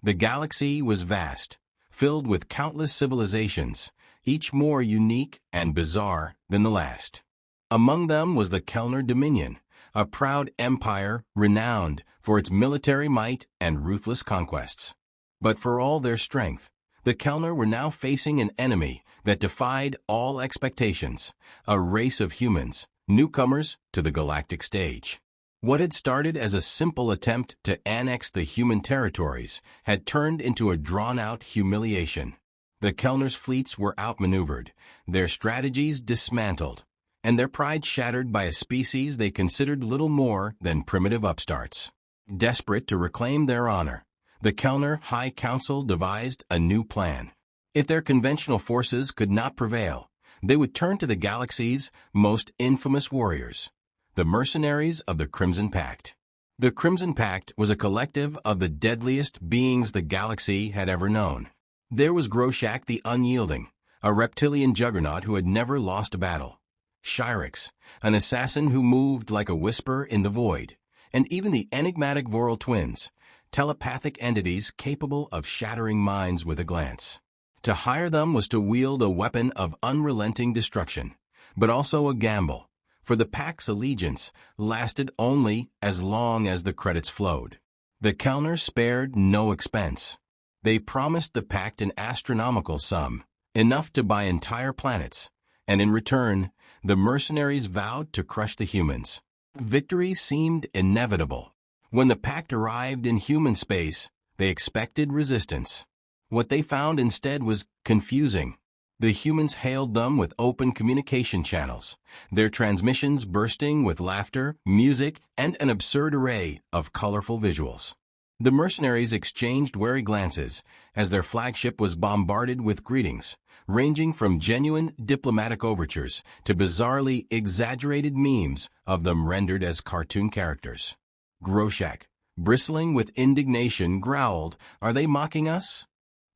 The galaxy was vast, filled with countless civilizations, each more unique and bizarre than the last. Among them was the Kellner Dominion, a proud empire renowned for its military might and ruthless conquests. But for all their strength, the Kellner were now facing an enemy that defied all expectations, a race of humans, newcomers to the galactic stage. What had started as a simple attempt to annex the human territories had turned into a drawn-out humiliation. The Kellner's fleets were outmaneuvered, their strategies dismantled, and their pride shattered by a species they considered little more than primitive upstarts. Desperate to reclaim their honor, the Kellner High Council devised a new plan. If their conventional forces could not prevail, they would turn to the galaxy's most infamous warriors, the Mercenaries of the Crimson Pact. The Crimson Pact was a collective of the deadliest beings the galaxy had ever known. There was Groshak the Unyielding, a reptilian juggernaut who had never lost a battle. Shyrix, an assassin who moved like a whisper in the void. And even the enigmatic Voral twins, telepathic entities capable of shattering minds with a glance. To hire them was to wield a weapon of unrelenting destruction, but also a gamble, for the Pact's allegiance lasted only as long as the credits flowed. The Kellner spared no expense. They promised the Pact an astronomical sum, enough to buy entire planets, and in return, the mercenaries vowed to crush the humans. Victory seemed inevitable. When the Pact arrived in human space, they expected resistance. What they found instead was confusing. The humans hailed them with open communication channels, their transmissions bursting with laughter, music, and an absurd array of colorful visuals. The mercenaries exchanged wary glances as their flagship was bombarded with greetings, ranging from genuine diplomatic overtures to bizarrely exaggerated memes of them rendered as cartoon characters. Groshak, bristling with indignation, growled, "Are they mocking us?"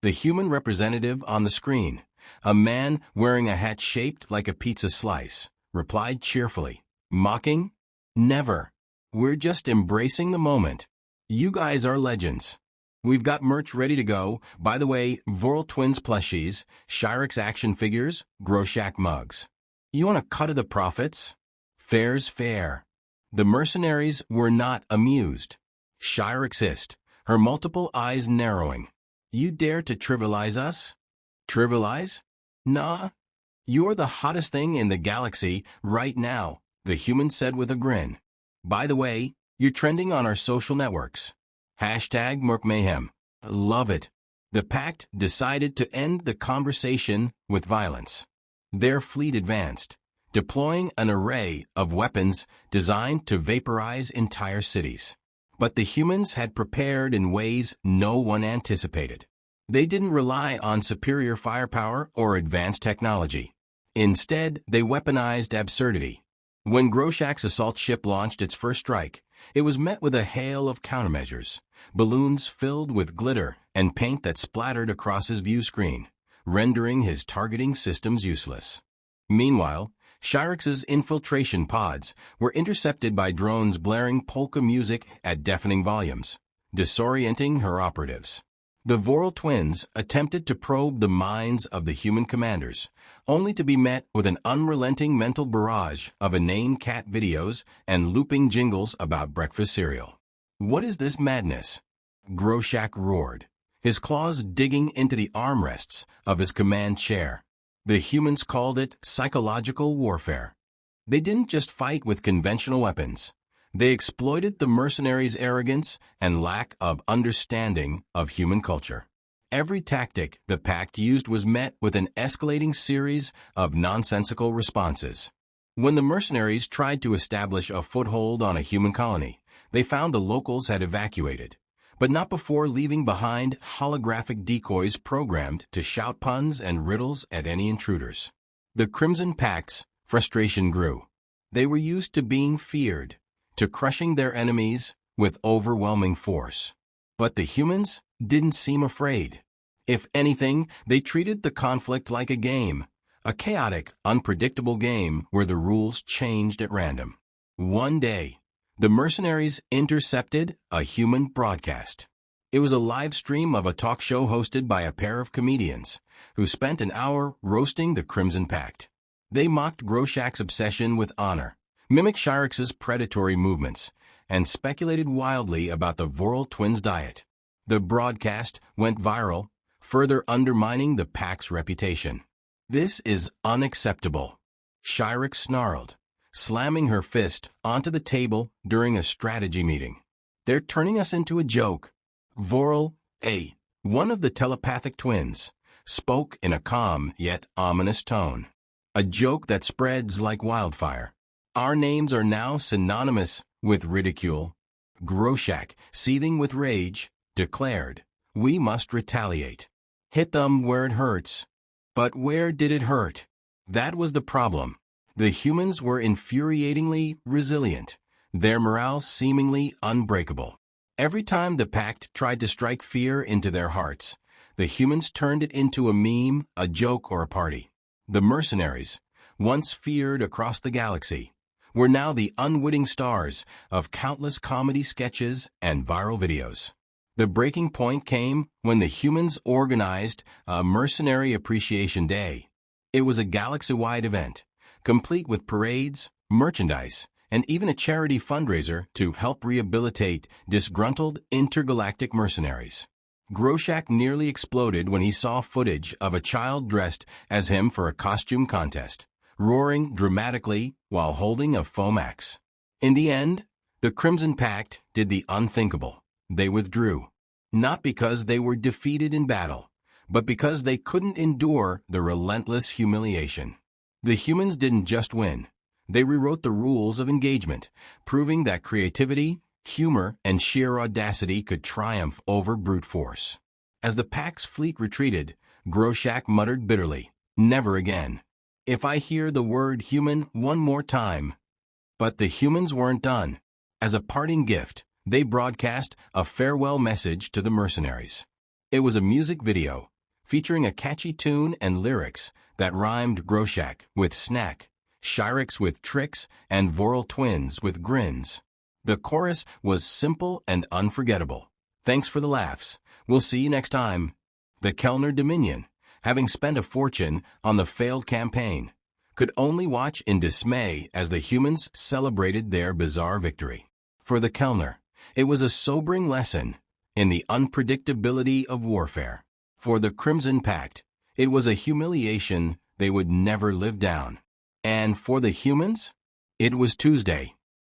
The human representative on the screen, a man wearing a hat shaped like a pizza slice, replied cheerfully, "Mocking? Never. We're just embracing the moment. You guys are legends. We've got merch ready to go. By the way, Voral Twins plushies, Shyrix action figures, Groshak mugs. You want a cut of the profits? Fair's fair." The mercenaries were not amused. Shyrix hissed, her multiple eyes narrowing. "You dare to trivialize us?" "Trivialize? Nah. You're the hottest thing in the galaxy right now," the human said with a grin. "By the way, you're trending on our social networks. #MercMayhem. Love it." The Pact decided to end the conversation with violence. Their fleet advanced, deploying an array of weapons designed to vaporize entire cities. But the humans had prepared in ways no one anticipated. They didn't rely on superior firepower or advanced technology. Instead, they weaponized absurdity. When Groshak's assault ship launched its first strike, it was met with a hail of countermeasures, balloons filled with glitter and paint that splattered across his view screen, rendering his targeting systems useless. Meanwhile, Shyrix's infiltration pods were intercepted by drones blaring polka music at deafening volumes, disorienting her operatives. The Voral twins attempted to probe the minds of the human commanders, only to be met with an unrelenting mental barrage of inane cat videos and looping jingles about breakfast cereal. "What is this madness?" Groshak roared, his claws digging into the armrests of his command chair. The humans called it psychological warfare. They didn't just fight with conventional weapons. They exploited the mercenaries' arrogance and lack of understanding of human culture. Every tactic the Pact used was met with an escalating series of nonsensical responses. When the mercenaries tried to establish a foothold on a human colony, they found the locals had evacuated, but not before leaving behind holographic decoys programmed to shout puns and riddles at any intruders. The Crimson Pact's frustration grew. They were used to being feared, to crushing their enemies with overwhelming force. But the humans didn't seem afraid. If anything, they treated the conflict like a game, a chaotic, unpredictable game where the rules changed at random. One day, the mercenaries intercepted a human broadcast. It was a live stream of a talk show hosted by a pair of comedians who spent an hour roasting the Crimson Pact. They mocked Groshak's obsession with honor, mimicked Shyrix's predatory movements, and speculated wildly about the Voral twins' diet. The broadcast went viral, further undermining the Pact's reputation. "This is unacceptable," Shyrix snarled, slamming her fist onto the table during a strategy meeting. "They're turning us into a joke." Voral, one of the telepathic twins, spoke in a calm yet ominous tone. "A joke that spreads like wildfire. Our names are now synonymous with ridicule." Groshak, seething with rage, declared, "We must retaliate. Hit them where it hurts." But where did it hurt? That was the problem. The humans were infuriatingly resilient, their morale seemingly unbreakable. Every time the Pact tried to strike fear into their hearts, the humans turned it into a meme, a joke, or a party. The Mercenaries, once feared across the galaxy, were now the unwitting stars of countless comedy sketches and viral videos. The breaking point came when the humans organized a Mercenary Appreciation Day. It was a galaxy-wide event, complete with parades, merchandise, and even a charity fundraiser to help rehabilitate disgruntled intergalactic mercenaries. Groshak nearly exploded when he saw footage of a child dressed as him for a costume contest, roaring dramatically while holding a foam axe. In the end, the Crimson Pact did the unthinkable. They withdrew, not because they were defeated in battle, but because they couldn't endure the relentless humiliation. The humans didn't just win. They rewrote the rules of engagement, proving that creativity, humor, and sheer audacity could triumph over brute force. As the Pact's fleet retreated, Groshak muttered bitterly, "Never again. If I hear the word human one more time." But the humans weren't done. As a parting gift, they broadcast a farewell message to the mercenaries. It was a music video, featuring a catchy tune and lyrics that rhymed Groshak with snack, Shyrix with tricks, and Voral twins with grins. The chorus was simple and unforgettable. "Thanks for the laughs. We'll see you next time." The Kellner Dominion, having spent a fortune on the failed campaign, could only watch in dismay as the humans celebrated their bizarre victory. For the Kellner, it was a sobering lesson in the unpredictability of warfare. For the Crimson Pact, it was a humiliation they would never live down. And for the humans, it was Tuesday.